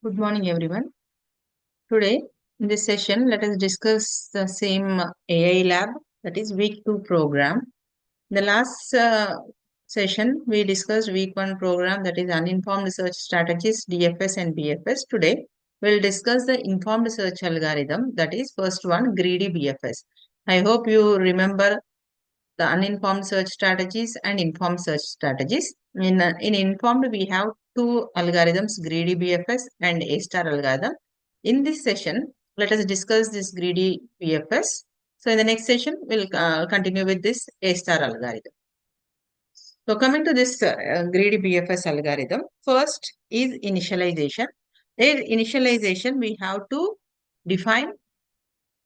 Good morning, everyone. Today, in this session, let us discuss the same AI lab, that is week 2 program. The last session, we discussed week 1 program, that is uninformed search strategies, DFS and BFS. Today, we'll discuss the informed search algorithm, that is first one, GreedyBFS. I hope you remember the uninformed search strategies and informed search strategies. In informed, we have two algorithms, GreedyBFS and A-star algorithm. In this session, let us discuss this GreedyBFS. So in the next session, we'll continue with this A-star algorithm. So coming to this GreedyBFS algorithm, first is initialization. In initialization, we have to define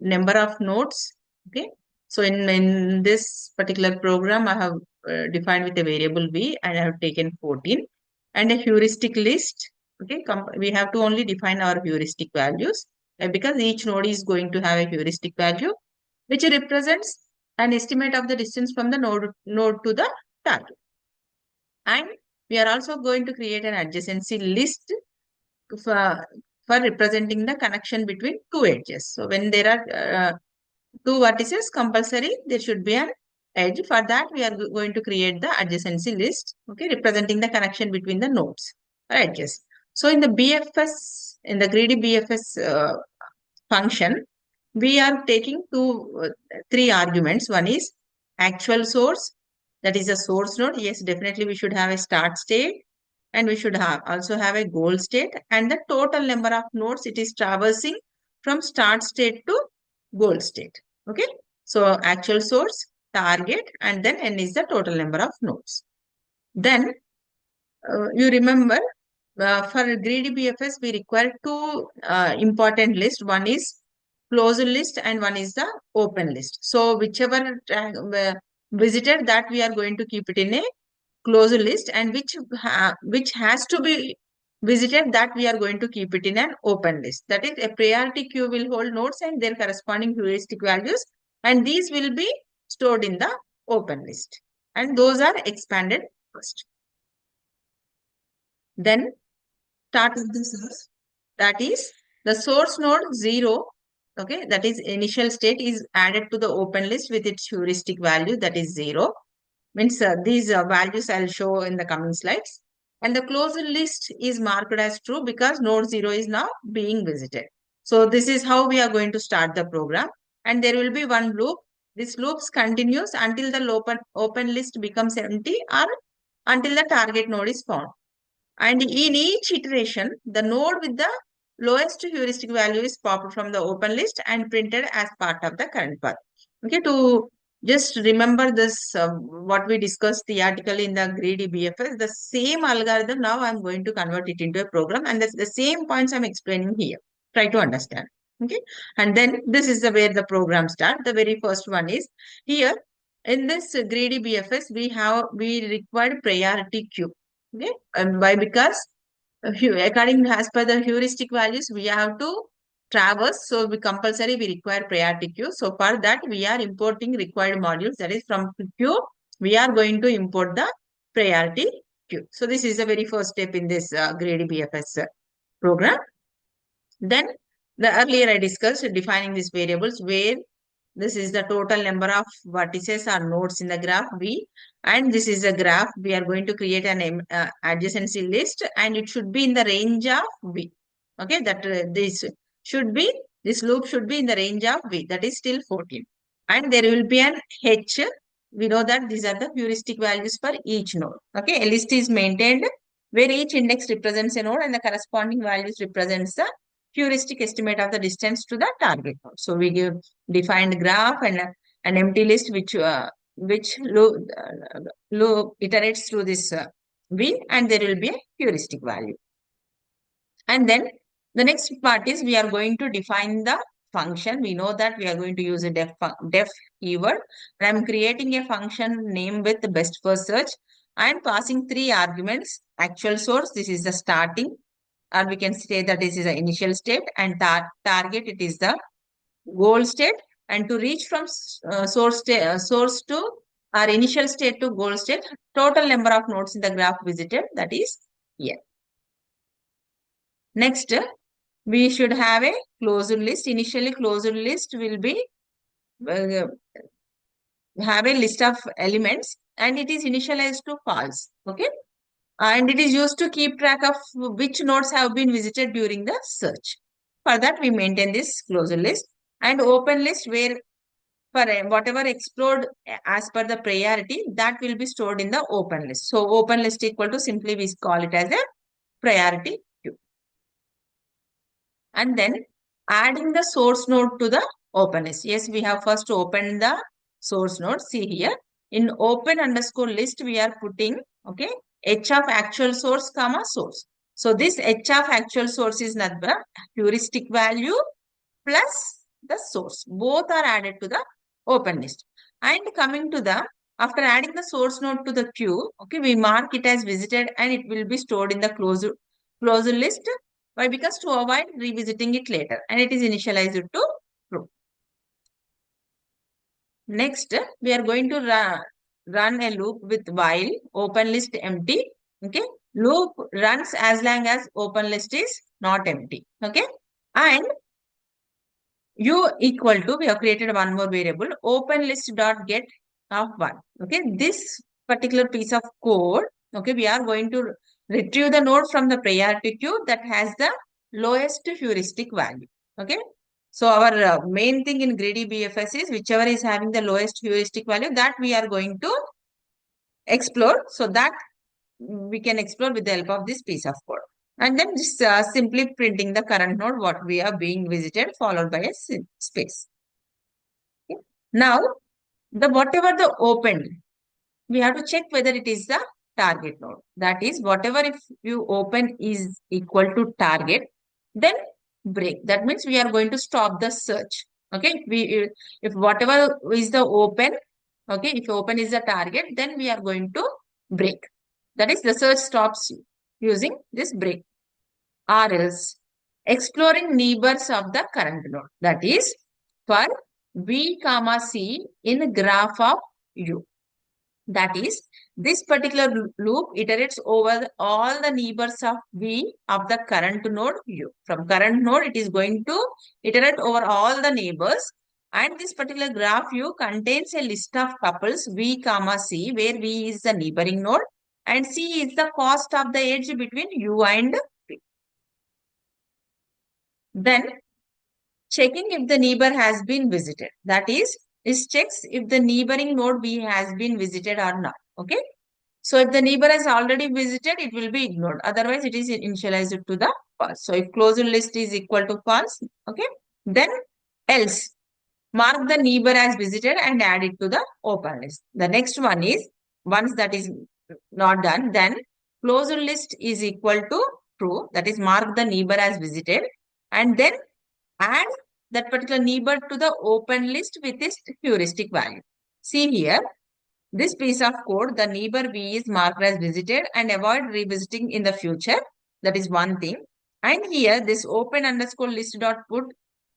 number of nodes. Okay. So in this particular program, I have defined with a variable v and I have taken 14 and a heuristic list. Okay. We have to only define our heuristic values because each node is going to have a heuristic value which represents an estimate of the distance from the node to the target. And we are also going to create an adjacency list for, for representing the connection between two edges. So when there are two vertices, compulsory there should be an edge. For that, we are going to create the adjacency list, okay, representing the connection between the nodes or edges. So in the BFS, in the GreedyBFS function, we are taking three arguments. One is actual source, that is a source node. Yes, definitely we should have a start state and we should also have a goal state and the total number of nodes it is traversing from start state to goal state. Okay. So actual source, target, and then n is the total number of nodes. Then you remember for GreedyBFS, we require two important lists. One is closed list and one is the open list. So whichever visited that we are going to keep it in a closed list and which has to be visited that we are going to keep it in an open list. That is, a priority queue will hold nodes and their corresponding heuristic values, and these will be stored in the open list, and those are expanded first. Then start with the source, that is the source node 0, okay, that is initial state is added to the open list with its heuristic value, that is 0. Means these values I'll show in the coming slides. And the closed list is marked as true because node 0 is now being visited. So this is how we are going to start the program. And there will be one loop. This loop continues until the open list becomes empty or until the target node is found. And in each iteration, the node with the lowest heuristic value is popped from the open list and printed as part of the current path. Okay, to just remember this, what we discussed theoretically in the GreedyBFS, the same algorithm, now I'm going to convert it into a program, and that's the same points I'm explaining here. Try to understand. Okay, and then this is where the program starts. The very first one is here in this GreedyBFS, we required priority queue. Okay, and why? Because according as per the heuristic values, we have to traverse. So we require priority queue. So for that, we are importing required modules. That is from queue, we are going to import the priority queue. So this is the very first step in this GreedyBFS program. Then the earlier I discussed defining these variables where this is the total number of vertices or nodes in the graph V, and this is a graph. We are going to create an adjacency list, and it should be in the range of V. Okay, that this loop should be in the range of V. That is still 14, and there will be an H. We know that these are the heuristic values for each node. Okay, a list is maintained where each index represents a node and the corresponding values represents the heuristic estimate of the distance to the target node. So we give defined graph and an empty list which loop iterates through this V, and there will be a heuristic value. And then the next part is we are going to define the function. We know that we are going to use a def keyword. And I'm creating a function name with the best first search. I am passing three arguments. Actual source, this is the starting, or we can say that this is the initial state, and target, it is the goal state. And to reach from source to our initial state to goal state, total number of nodes in the graph visited, that is here. Next, we should have a closed list. Initially, closed list will be uh, have a list of elements and it is initialized to false. Okay. And it is used to keep track of which nodes have been visited during the search. For that, we maintain this closed list and open list where for whatever explored as per the priority, that will be stored in the open list. So open list equal to simply we call it as a priority queue. And then adding the source node to the open list. Yes, we have first opened the source node. See here in open underscore list, we are putting, okay, h of actual source comma source. So this h of actual source is not the heuristic value plus the source. Both are added to the open list. And coming to the, after adding the source node to the queue, okay, we mark it as visited and it will be stored in the closed list. Why? Because to avoid revisiting it later and it is initialized to true. Next, we are going to run a loop with while open list empty. Okay. Loop runs as long as open list is not empty. Okay. And u equal to, we have created one more variable, open list dot get of 1. Okay, this particular piece of code, okay, we are going to retrieve the node from the priority queue that has the lowest heuristic value. Okay, so our main thing in GreedyBFS is whichever is having the lowest heuristic value that we are going to explore, so that we can explore with the help of this piece of code. And then just simply printing the current node what we are being visited followed by a space. Okay. Now, the whatever the opened, we have to check whether it is the target node. That is, whatever if you open is equal to target, then break. That means we are going to stop the search. Okay, if whatever is the open, okay, if open is the target, then we are going to break. That is, the search stops using this break. Or else exploring neighbors of the current node. That is, for v comma c in graph of u. That is, this particular loop iterates over all the neighbors of v of the current node u. From current node, it is going to iterate over all the neighbors. And this particular graph u contains a list of tuples v comma c, where v is the neighboring node and c is the cost of the edge between u and v. Then checking if the neighbor has been visited. That is, this checks if the neighboring node v has been visited or not. Okay. So if the neighbor has already visited, it will be ignored. Otherwise, it is initialized to the false. So if closed list is equal to false, okay, then else mark the neighbor as visited and add it to the open list. The next one is, once that is not done, then closed list is equal to true. That is, mark the neighbor as visited and then add that particular neighbor to the open list with its heuristic value. See here, this piece of code, the neighbor v is marked as visited and avoid revisiting in the future. That is one thing. And here, this open underscore list dot put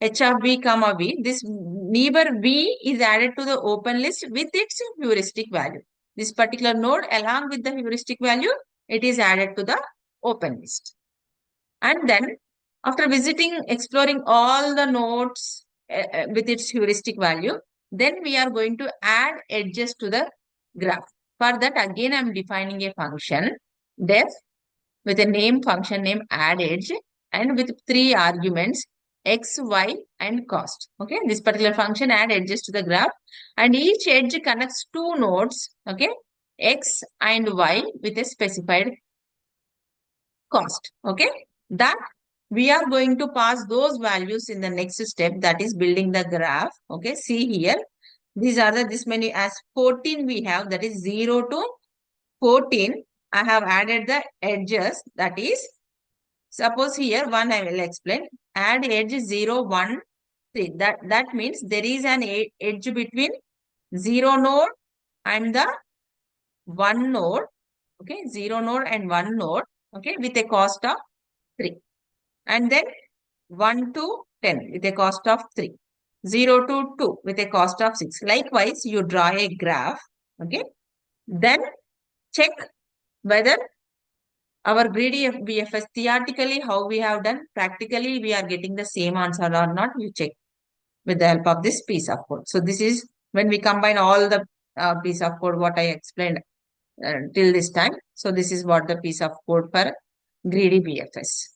h of v comma v. This neighbor v is added to the open list with its heuristic value. This particular node along with the heuristic value, it is added to the open list. And then after exploring all the nodes with its heuristic value, then we are going to add edges to the graph. For that, again, I am defining a function def with a function name add edge and with 3 arguments x, y and cost. Okay, this particular function add edges to the graph and each edge connects 2 nodes, okay, x and y with a specified cost. Okay, that we are going to pass those values in the next step, that is building the graph. Okay, see here, these are this many as 14 we have, that is 0 to 14. I have added the edges, that is, suppose here one I will explain, add edge 0, 1, 3. That means there is an edge between 0 node and the 1 node. Okay, 0 node and 1 node. Okay, with a cost of 3. And then 1 to 10 with a cost of 3. 0 to 2 with a cost of 6. Likewise, you draw a graph. Okay. Then check whether our greedy BFS, theoretically, how we have done, practically, we are getting the same answer or not, you check with the help of this piece of code. So this is when we combine all the piece of code, what I explained till this time. So this is what the piece of code for greedy BFS.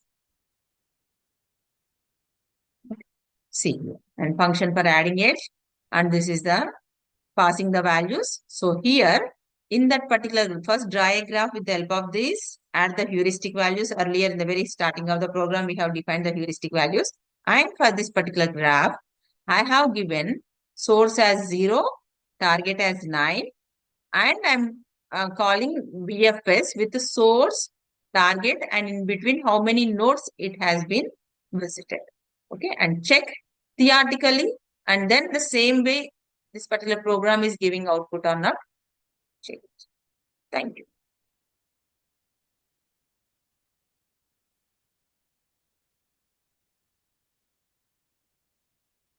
See, and function for adding edge, and this is the passing the values. So here, in that particular, first draw a graph with the help of this, add the heuristic values. Earlier in the very starting of the program, we have defined the heuristic values. And for this particular graph, I have given source as 0, target as 9, and I'm calling BFS with the source, target, and in between how many nodes it has been visited. Okay, and check theoretically, and then the same way this particular program is giving output or not. Check it. Thank you.